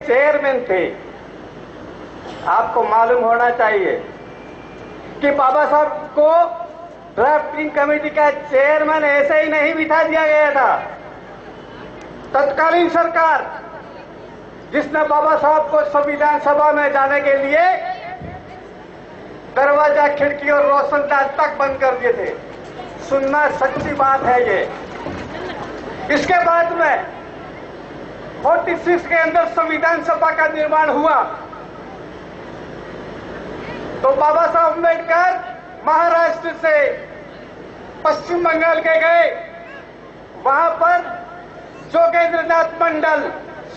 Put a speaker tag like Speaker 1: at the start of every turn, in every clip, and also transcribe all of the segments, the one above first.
Speaker 1: Chairman थे। आपको मालूम होना चाहिए कि बाबा साहब को ड्राफ्टिंग कमेटी का चेयरमैन ऐसे ही नहीं बिठा दिया गया था। तत्कालीन सरकार जिसने बाबा साहब को संविधान सभा में जाने के लिए दरवाजा, खिड़की और रोशनदान तक बंद कर दिए थे। सुनना सच्ची बात है ये। इसके बाद में 46 के अंदर संविधान सभा का निर्माण हुआ तो बाबा साहब अम्बेडकर महाराष्ट्र से पश्चिम बंगाल के गए। वहां पर जोगेंद्रनाथ मंडल,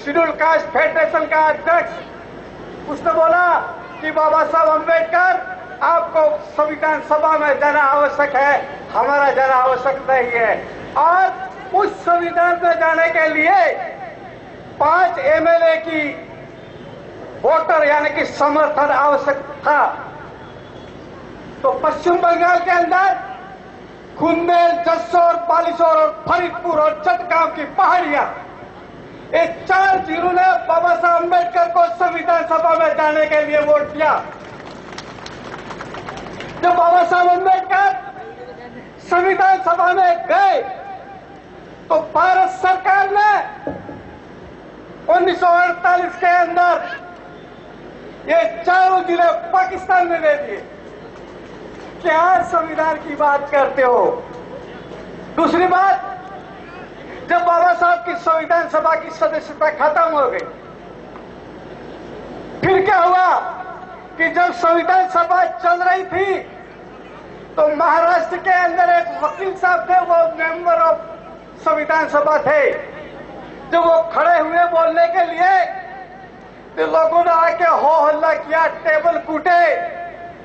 Speaker 1: शेड्यूल कास्ट फेडरेशन का अध्यक्ष, उसने बोला कि बाबा साहब अम्बेडकर आपको संविधान सभा में जाना आवश्यक है, हमारा जाना आवश्यक नहीं है। और उस संविधान में जाने के लिए 5 एमएलए की वोटर यानी कि समर्थन आवश्यक था। तो पश्चिम बंगाल के अंदर खुंदेल, जसोर, बालेश्वर और फरीदपुर और चटगांव की पहाड़ियां, ये 4 जिलों ने बाबा साहब अम्बेडकर को संविधान सभा में जाने के लिए वोट दिया। जब बाबा साहब अम्बेडकर संविधान सभा में गए तो भारत सरकार ने 1948 के अंदर ये 4 जिले पाकिस्तान में दे दिए। क्या संविधान की बात करते हो? दूसरी बात, जब बाबा साहब की संविधान सभा की सदस्यता खत्म हो गई, फिर क्या हुआ कि जब संविधान सभा चल रही थी तो महाराष्ट्र के अंदर एक वकील साहब थे, वो मेंबर ऑफ संविधान सभा थे। जब वो खड़े हुए बोलने के लिए तो लोगों ने आके हो हल्ला किया, टेबल कूटे।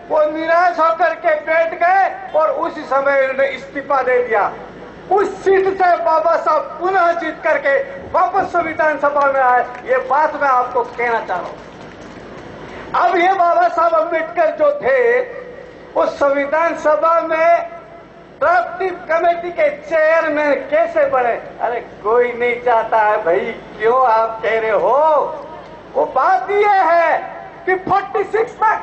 Speaker 1: वो निराश होकर के बैठ गए और उसी समय उन्होंने इस्तीफा दे दिया। उस सीट से बाबा साहब पुनः जीत करके वापस संविधान सभा में आए। ये बात मैं आपको कहना चाह रहा हूं। अब ये बाबा साहब अम्बेडकर जो थे वो संविधान सभा में ड्राफ्टिंग कमेटी के चेयरमैन कैसे बने? अरे कोई नहीं चाहता है भाई, क्यों आप कह रहे हो? वो बात यह है कि 46 तक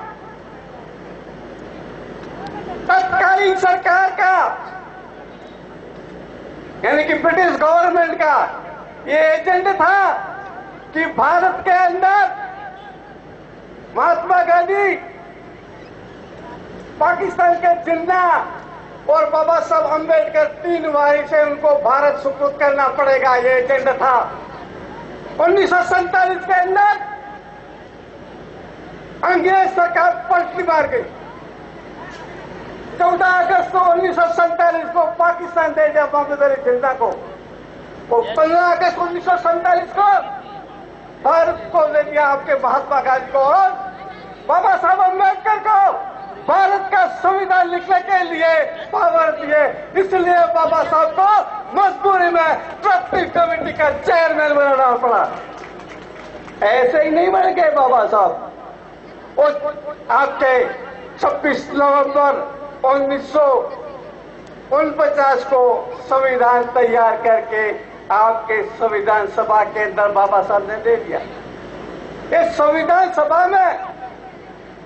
Speaker 1: तत्कालीन सरकार का यानी कि ब्रिटिश गवर्नमेंट का ये एजेंडा था कि भारत के अंदर महात्मा गांधी, पाकिस्तान के जिन्ना और बाबा साहब अम्बेडकर 3 वारी से उनको भारत सुपुर्द करना पड़ेगा, ये एजेंडा था। 1947 के अंदर अंग्रेज सरकार पलटी मार गई। 14 अगस्त 1947 को पाकिस्तान दे दिया मोहम्मद अली जिन्ना को। वो 15 अगस्त 1947 को भारत को दे दिया आपके महात्मा गांधी को और बाबा साहब अम्बेडकर को भारत का संविधान लिखने के लिए पावर दिए। इसलिए बाबा साहब को मजबूरी में ड्राफ्टिंग कमेटी का चेयरमैन बनाना पड़ा। ऐसे ही नहीं बन गए बाबा साहब। आपके 26 नवंबर 1949 को संविधान तैयार करके आपके संविधान सभा के अंदर बाबा साहब ने दे दिया। इस संविधान सभा में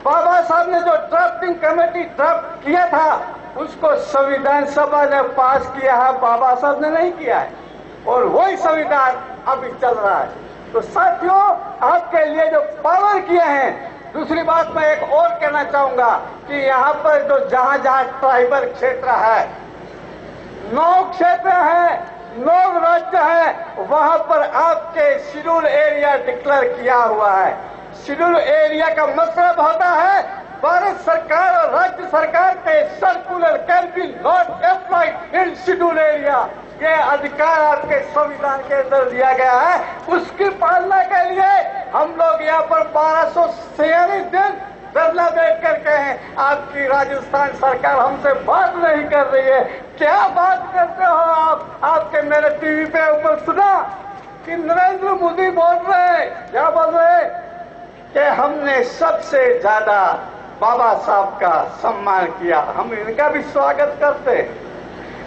Speaker 1: बाबा साहब ने जो ड्राफ्टिंग कमेटी ड्राफ्ट किया था उसको संविधान सभा ने पास किया है, बाबा साहब ने नहीं किया है। और वही संविधान अभी चल रहा है। तो साथियों, आपके लिए जो पावर किए हैं। दूसरी बात मैं एक और कहना चाहूंगा कि यहाँ पर जो जहां ट्राइबल क्षेत्र है, 9 क्षेत्र है, 9 राज्य है, वहां पर आपके शेड्यूल एरिया डिक्लेयर किया हुआ है। शेड्यूल एरिया का मतलब होता है भारत सरकार और राज्य सरकार के circular can be not applied in schedule area. ये अधिकार आपके संविधान के अंदर दिया गया है। उसकी पालना के लिए हम लोग यहाँ पर 1246 दिन धरना बैठ करके हैं। आपकी राजस्थान सरकार हमसे बात नहीं कर रही है। क्या बात करते हो आप? आपके मेरे टीवी पे ऊपर सुना कि नरेंद्र मोदी बोल रहे हैं, क्या बोल रहे हैं कि हमने सबसे ज्यादा बाबा साहब का सम्मान किया। हम इनका भी स्वागत करते हैं,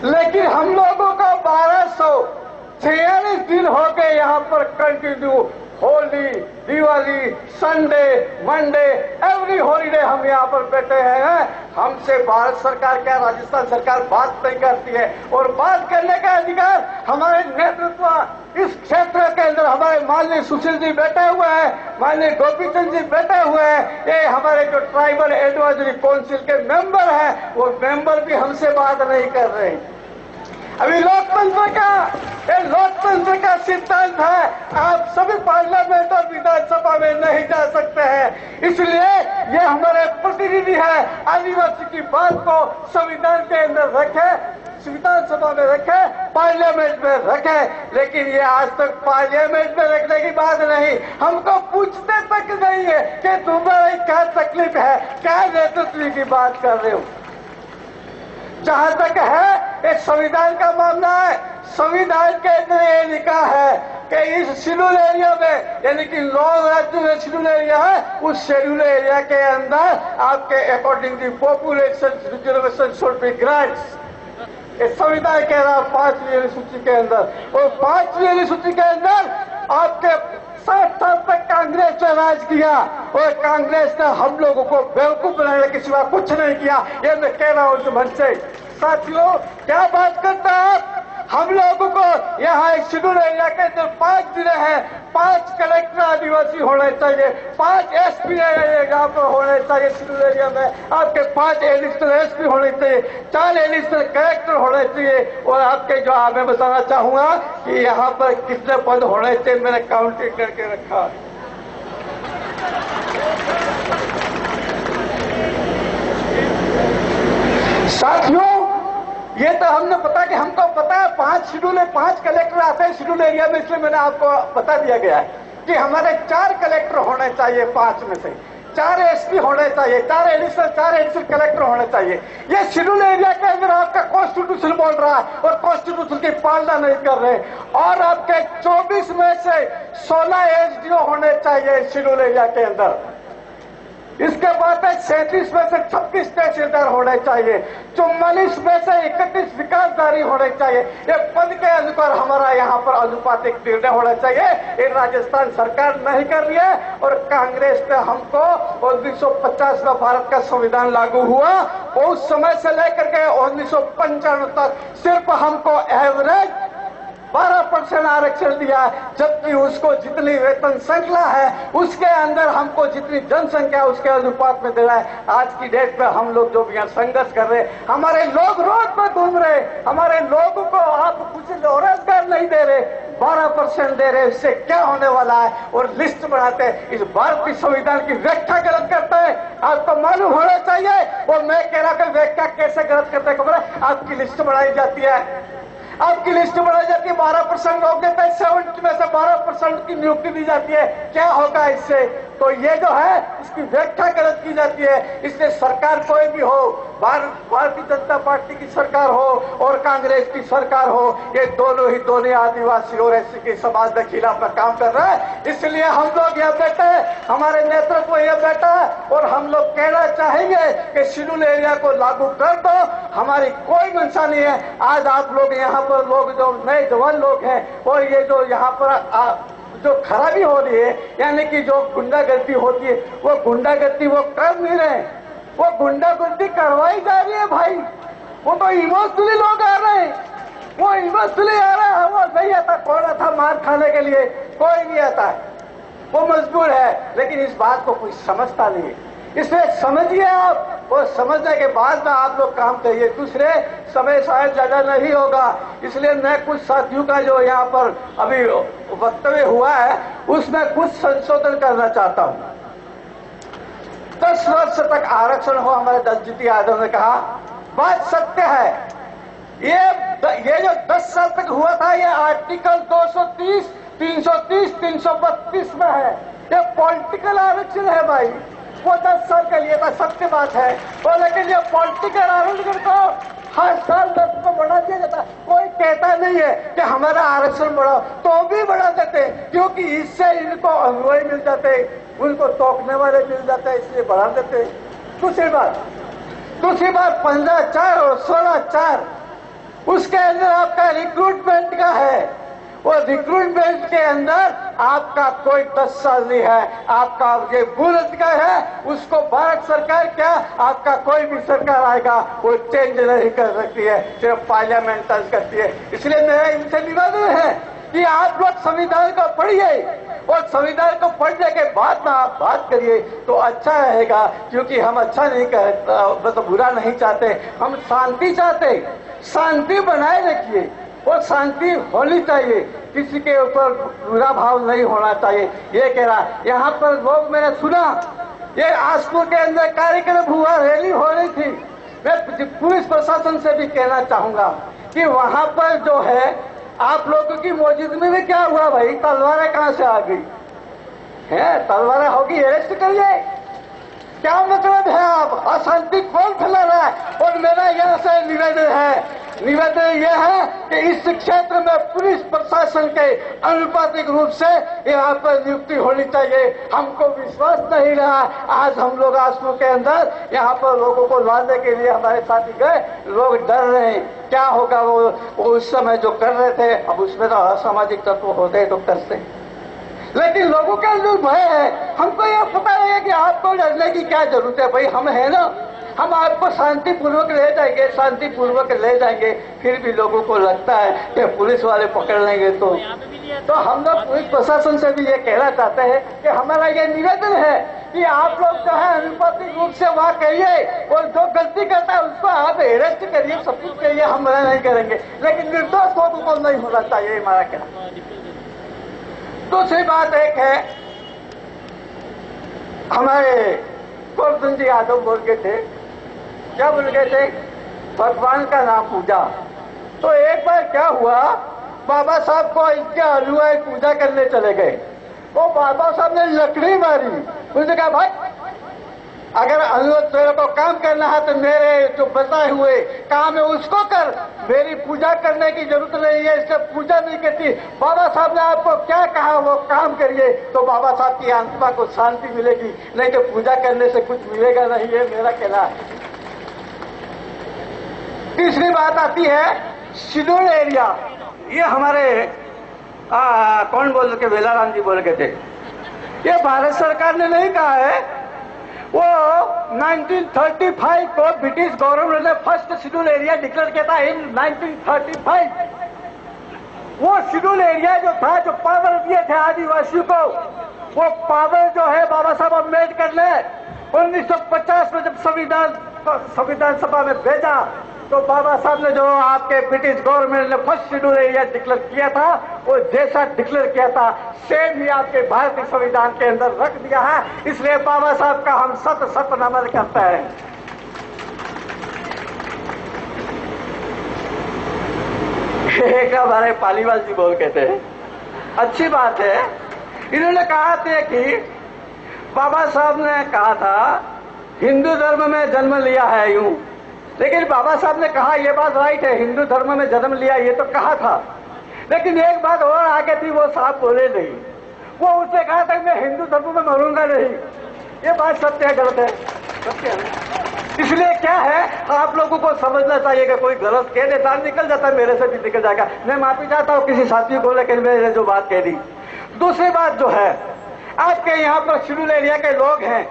Speaker 1: लेकिन हम लोगों को 1246 दिन हो गए यहाँ पर continue Holi, Diwali, Sunday, Monday, every holiday हम यहाँ पर बैठे हैं। हमसे भारत सरकार क्या राजस्थान सरकार बात नहीं करती है, और बात करने का अधिकार हमारे नेतृत्व इस क्षेत्र के अंदर हमारे माननीय सुशील जी बैठे हुए हैं, माननीय गोपीचंद जी बैठे हुए हैं, ये हमारे जो ट्राइबल एडवाइजरी काउंसिल के मेंबर हैं, वो मेंबर भी हमसे बात नहीं कर रहे हैं। अभी लोकतंत्र का सिद्धांत है, आप सभी पार्लियामेंट और विधानसभा में नहीं जा सकते हैं। इसलिए ये हमारे प्रतिनिधि है, आदिवासी की बात को संविधान के अंदर रखे, विधानसभा में रखे, पार्लियामेंट में रखे, लेकिन ये आज तक पार्लियामेंट में रखने की बात नहीं, हमको पूछते तक नहीं है कि तुम्हारी क्या तकलीफ है, क्या नेतृत्व की बात कर रहे हो। जहां तक है ये संविधान का मामला है, संविधान के अंदर ये लिखा है कि इस शेड्यूल एरिया में, यानी कि 9 राज्यों में शेड्यूल एरिया है, उस शेड्यूल एरिया के अंदर आपके according the population reservation should B grants. ये संविधान कह रहा है 5वीं अनुसूची के अंदर, और 5वीं अनुसूची के अंदर आपके 60 साल तक कांग्रेस ने राज किया, और कांग्रेस ने हम लोगों को बेवकूफ बनाने के सिवा कुछ नहीं किया। ये मैं कह रहा हूं इस मंच से। साथियों, क्या बात करता है हम लोगों को यहाँ एक शेड्यूल एरिया के अंदर 5 जिले हैं, 5 कलेक्टर आदिवासी होने चाहिए, 5 एसपी यहाँ पर होने चाहिए शेड्यूल एरिया में, आपके 5 एडिशनल एसपी होने चाहिए, 4 एडिशनल कलेक्टर होने चाहिए, और आपके जो मैं बताना चाहूंगा कि यहाँ पर कितने पद होने चाहिए, मैंने काउंटिंग करके रखा। साथियों, ये तो हमने पता कि हमको पता है 5 शेड्यूल है, 5 कलेक्टर आते हैं शेड्यूल एरिया में, इसलिए मैंने आपको बता दिया गया है कि हमारे 4 कलेक्टर होने चाहिए, 5 में से 4 एसपी होने चाहिए, 4 एडिशनल कलेक्टर होने चाहिए। ये शेड्यूल एरिया के अंदर आपका कॉन्स्टिट्यूशन बोल रहा है, और कॉन्स्टिट्यूशन की पालना नहीं कर रहे, और आपके 24 में से 16 एसडीओ होने चाहिए शेड्यूल एरिया के अंदर। इसके बाद 37 में से 36 तहसीलदार होने चाहिए, 44 में से 31 विकासदारी होने चाहिए। ये पद के अनुसार हमारा यहाँ पर अनुपातिक निर्णय होना चाहिए। ये राजस्थान सरकार नहीं कर रही है, और कांग्रेस ने हमको 1950 में भारत का संविधान लागू हुआ, उस समय से लेकर के 1995 तक सिर्फ हमको एवरेज 12% आरक्षण दिया है, जबकि उसको जितनी वेतन श्रृंखला है उसके अंदर हमको जितनी जनसंख्या उसके अनुपात में दे रहा है। आज की डेट में हम लोग जो यहाँ संघर्ष कर रहे हैं, हमारे लोग रोड पर घूम रहे, हमारे लोगों को आप कुछ रोजगार नहीं दे रहे, 12% दे रहे, इससे क्या होने वाला है, और लिस्ट बनाते हैं। इस भारतीय संविधान की व्याख्या गलत करता है, आपको मालूम होना चाहिए। और मैं कह रहा कि व्याख्या कैसे गलत करते हैं, खबर है? आपकी लिस्ट बनाई जाती है, आपकी लिस्ट बनाई जाती है, 12% लोग देते हैं, 70 में से 12% की नियुक्ति दी जाती है। क्या होगा इससे? तो ये जो है इसकी व्याख्या गलत की जाती है। इसलिए सरकार कोई भी हो, भारतीय जनता पार्टी की सरकार हो और कांग्रेस की सरकार हो, ये दोनों आदिवासी और एससी के समाज के खिलाफ काम कर रहा है। इसलिए हम लोग यहाँ बैठे हैं, हमारे नेतृत्व यहाँ बैठा है, और हम लोग कहना चाहेंगे कि शेड्यूल एरिया को लागू कर दो, हमारी कोई मंशा नहीं है। आज आप लोग यहाँ पर लोग जो नए जवान लोग हैं, और ये जो यहाँ पर जो खराबी हो रही है, यानी कि जो गुंडागर्दी होती है, वो गुंडागर्दी वो कर नहीं रहे, वो गुंडागर्दी करवाई जा रही है भाई। वो तो इमोशनली लोग आ रहे हैं, वो इमोशनली आ रहा है, वो नहीं आता। कौन आता मार खाने के लिए? कोई नहीं आता है, वो मजबूर है, लेकिन इस बात को कोई समझता नहीं है। इसलिए समझिए आप, और समझने के बाद में आप लोग काम करिए। दूसरे समय शायद ज्यादा नहीं होगा, इसलिए मैं कुछ साथियों का जो यहाँ पर अभी वक्तव्य हुआ है उसमें कुछ संशोधन करना चाहता हूँ। 10 वर्ष तक आरक्षण हो, हमारे दलजीत यादव ने कहा, बात सत्य है। ये जो 10 साल तक हुआ था, ये आर्टिकल 230, 330, 332 में है। ये पॉलिटिकल आरक्षण है भाई, वो 10 साल के लिए था, सत्य बात है। और लेकिन ये पॉलिटिकल आरक्षण को हर साल 10 को बढ़ा दिया जाता। कोई कहता नहीं है कि हमारा आरक्षण बढ़ाओ, तो भी बढ़ा देते, क्योंकि इससे इनको अनुयायी मिल जाते, उनको टोकने वाले मिल जाते, इसलिए बढ़ा देते। दूसरी बात 15(4) और 16(4) उसके अंदर आपका रिक्रूटमेंट का है, वो रिक्रूटमेंट के अंदर आपका कोई 10 साल नहीं है, आपका ये बुनियाद है, उसको भारत सरकार क्या आपका कोई भी सरकार आएगा वो चेंज नहीं कर सकती है, सिर्फ पार्लियामेंट टच करती है। इसलिए मेरा इनसे निवेदन है कि आप लोग संविधान को पढ़िए और संविधान को पढ़ने के बाद में आप बात करिए तो अच्छा रहेगा, क्योंकि हम अच्छा नहीं मतलब बुरा नहीं चाहते, हम शांति चाहते, शांति बनाए रखिए और शांति होनी चाहिए, किसी के ऊपर बुरा भाव नहीं होना चाहिए। ये कह रहा यहाँ पर लोग मैंने सुना ये आसपुर के अंदर कार्यक्रम हुआ, रैली हो रही थी। मैं पुलिस प्रशासन से भी कहना चाहूंगा कि वहां पर जो है आप लोगों की मौजूदगी में क्या हुआ भाई, तलवारें कहां से आ गई है, तलवारें होगी अरेस्ट करिए, क्या मतलब है आप अशांति कौन फैला रहा है। और मेरा यहाँ से निवेदन यह है कि इस क्षेत्र में पुलिस प्रशासन के अनुपातिक रूप से यहाँ पर नियुक्ति होनी चाहिए। हमको विश्वास नहीं रहा, आज हम लोग आसपुर के अंदर यहाँ पर लोगों को लाने के लिए हमारे साथी गए, लोग डर रहे हैं क्या होगा, वो उस समय जो कर रहे थे, अब उसमें तो असामाजिक तत्व होते तो करते, लेकिन लोगों के अंदर भय है। हमको यह पता है कि आपको डरने की क्या जरूरत है भाई, हम है ना, हम आपको शांतिपूर्वक ले जाएंगे, फिर भी लोगों को लगता है कि पुलिस वाले पकड़ लेंगे तो हम लोग पुलिस प्रशासन से भी ये कहना चाहते हैं कि हमारा ये निवेदन है कि आप लोग जो है अनुपातिक रूप से वहाँ कहिए और जो गलती करता है उसको आप अरेस्ट करिए, सब कुछ करिए, हम मना नहीं करेंगे, लेकिन निर्दोष लोगों को नहीं होना चाहिए, हमारा कहना। दूसरी बात एक है, हमारे गोवर्धन जी यादव बोल के थे, क्या बोल गए थे, भगवान का नाम पूजा। तो एक बार क्या हुआ, बाबा साहब को इनके अनुयायी पूजा करने चले गए, वो बाबा साहब ने लकड़ी मारी, उसने कहा भाई अगर तेरे को काम करना है तो मेरे जो बताए हुए काम है उसको कर, मेरी पूजा करने की जरूरत नहीं है, इससे पूजा नहीं करती। बाबा साहब ने आपको क्या कहा वो काम करिए तो बाबा साहब की आत्मा को शांति मिलेगी, नहीं तो पूजा करने से कुछ मिलेगा नहीं, है मेरा कहना है। तीसरी बात आती है शेड्यूल एरिया, ये हमारे कौन बोल के वेलाराम जी बोल के थे, ये भारत सरकार ने नहीं कहा है, वो 1935 को ब्रिटिश गवर्नमेंट ने फर्स्ट शेड्यूल एरिया डिक्लेयर किया था इन 1935। वो शेड्यूल एरिया जो था, जो पावर दिए थे आदिवासियों को, वो पावर जो है बाबा साहब अम्बेडकर ने 1950 में जब संविधान सभा में भेजा तो बाबा साहब ने जो आपके ब्रिटिश गवर्नमेंट ने फर्स्ट शेड्यूल एरिया डिक्लेयर किया था, वो जैसा डिक्लेयर किया था सेम ही आपके भारतीय संविधान के अंदर रख दिया है। इसलिए बाबा साहब का हम सत नमन करते हैं। एक हमारे पालीवाल जी बोल के थे, अच्छी बात है, इन्होंने कहा था कि बाबा साहब ने कहा था हिंदू धर्म में जन्म लिया है यूं, लेकिन बाबा साहब ने कहा यह बात राइट है, हिंदू धर्म में जन्म लिया ये तो कहा था, लेकिन एक बात और आगे थी वो साहब बोले नहीं, वो उसने कहा था मैं हिंदू धर्म में मरूंगा नहीं। ये बात सत्य है गलत है? सत्य है। इसलिए क्या है आप लोगों को समझना चाहिए कि कोई गलत कह देता निकल जाता है, मेरे से भी निकल जाएगा, मैं माफी चाहता हूं किसी साथी को, लेकिन मैंने जो बात कह दी। दूसरी बात जो है, आपके यहाँ पर शेड्यूल एरिया के लोग हैं,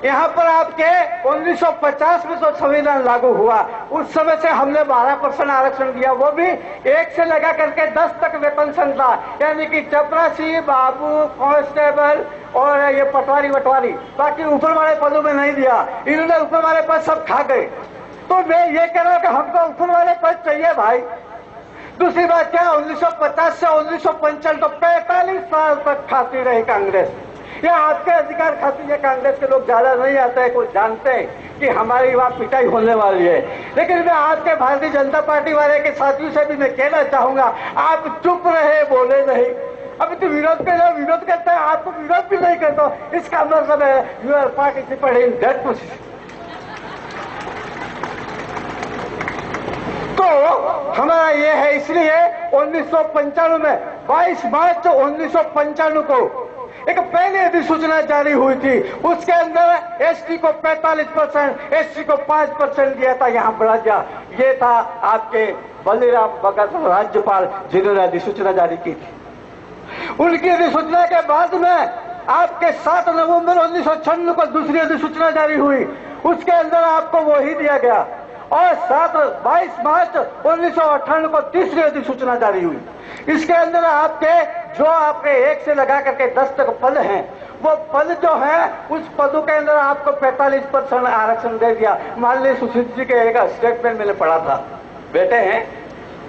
Speaker 1: यहाँ पर आपके 1950 में जो संविधान लागू हुआ उस समय से हमने 12% आरक्षण दिया, वो भी 1 से लगा करके 10 तक वेतन था, यानी कि चपरासी, बाबू, कांस्टेबल और ये पटवारी वटवारी, बाकी ऊपर वाले पदों में नहीं दिया। इन्होंने ऊपर वाले पद सब खा गए। तो मैं ये कह रहा हूं कि हमको ऊपर वाले पद चाहिए भाई। दूसरी बात क्या, 1950 से 1955 तो 45 साल तक खाती रही कांग्रेस। ये आपके अधिकार खातिर ये कांग्रेस के लोग ज्यादा नहीं आते हैं, कुछ जानते हैं कि हमारी वहां पिटाई होने वाली है, लेकिन मैं आपके भारतीय जनता पार्टी वाले के साथियों से भी मैं कहना चाहूंगा, आप चुप रहे, बोले नहीं। अभी तो विरोध पे लोग विरोध करते हैं, आपको विरोध भी नहीं करता, इसका मतलब है you are participate in that position. तो हमारा ये है, इसलिए 1995 में 22 मार्च 1995 को एक पहले अधिसूचना जारी हुई थी, उसके अंदर एसटी को 45%, एससी को 5% दिया था, यहाँ बढ़ा दिया। ये था आपके बलिराम भगत राज्यपाल जिन्होंने अधिसूचना जारी की थी। उनकी अधिसूचना के बाद में आपके 7 नवंबर 1996 को दूसरी अधिसूचना जारी हुई, उसके अंदर आपको वो ही दिया गया। और 22 मार्च 1998 को तीसरी अधिसूचना जारी हुई। इसके अंदर आपके 1 से लगा करके 10 तक पद हैं, वो पद जो है उस पदों के अंदर आपको 45% आरक्षण दे दिया। मान लीजिए सुशील जी के एक स्टेटमेंट मैंने पढ़ा था, बेटे हैं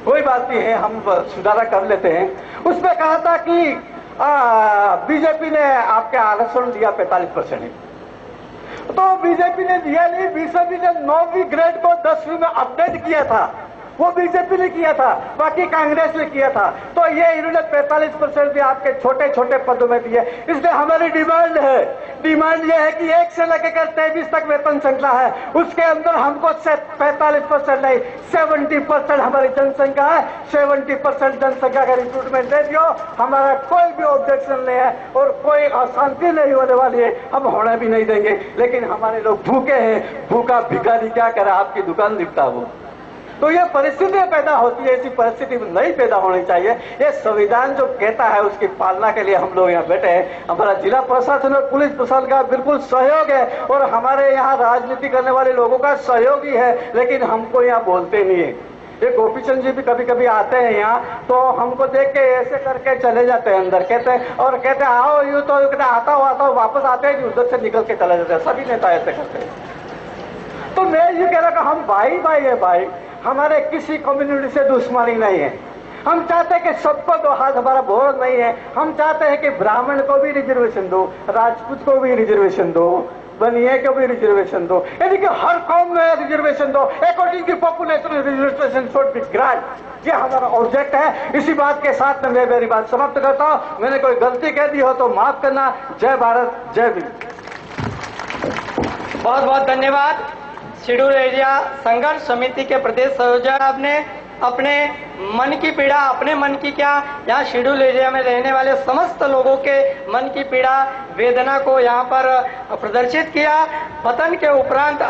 Speaker 1: कोई बात नहीं है, हम सुधारा कर लेते हैं। उसमें कहा था कि बीजेपी ने आपके आरक्षण दिया 45%, तो बीजेपी ने दिया नहीं, बीजेपी ने 9वीं ग्रेड को 10वीं में अपडेट किया था, वो बीजेपी ने किया था, बाकी कांग्रेस ने किया था। तो ये इन्होंने 45% भी आपके छोटे छोटे पदों में दिए। इसलिए हमारी डिमांड ये है कि 1 से लेकर 23 तक वेतन श्रृंखला है, उसके अंदर हमको 45% नहीं 70% हमारी जनसंख्या है, 70% जनसंख्या का रिक्रूटमेंट दे दियो। हमारा कोई भी ऑब्जेक्शन नहीं है और कोई अशांति नहीं होने वाली है, हम होने भी नहीं देंगे। लेकिन हमारे लोग भूखे हैं, भूखा भिखारी क्या करे, आपकी दुकान दिखता हो। तो ये परिस्थितियां पैदा होती है, ऐसी परिस्थिति नहीं पैदा होनी चाहिए। ये संविधान जो कहता है उसकी पालना के लिए हम लोग यहाँ बैठे हैं। हमारा जिला प्रशासन और पुलिस प्रशासन का बिल्कुल सहयोग है और हमारे यहाँ राजनीति करने वाले लोगों का सहयोग ही है, लेकिन हमको यहाँ बोलते नहीं है। ये गोपी चंद जी भी कभी कभी आते हैं यहाँ, तो हमको देख के ऐसे करके चले जाते हैं अंदर, कहते हैं आओ, यूं तो आता हो वापस आते हैं, उधर से निकल के चले जाते हैं। सभी नेता ऐसे करते हैं। तो मैं ये कह रहा कि हम भाई है भाई, हमारे किसी कम्युनिटी से दुश्मनी नहीं है। हम चाहते हैं कि सबको दो हाथ, हमारा बोझ नहीं है। हम चाहते हैं कि ब्राह्मण को भी रिजर्वेशन दो, राजपूत को भी रिजर्वेशन दो, बनिए को भी रिजर्वेशन दो, यानी कि हर कौम में रिजर्वेशन दो। According to population reservation should be grant. ये हमारा ऑब्जेक्ट है। इसी बात के साथ में मैं मेरी बात समाप्त करता हूं। मैंने कोई गलती कह दी हो तो माफ करना। जय भारत, जय भीम।
Speaker 2: बहुत बहुत धन्यवाद। शेड्यूल एरिया संघर्ष समिति के प्रदेश संयोजक ने अपने मन की पीड़ा, अपने मन की क्या, यहाँ शेड्यूल एरिया में रहने वाले समस्त लोगों के मन की पीड़ा, वेदना को यहाँ पर प्रदर्शित किया। पतन के उपरांत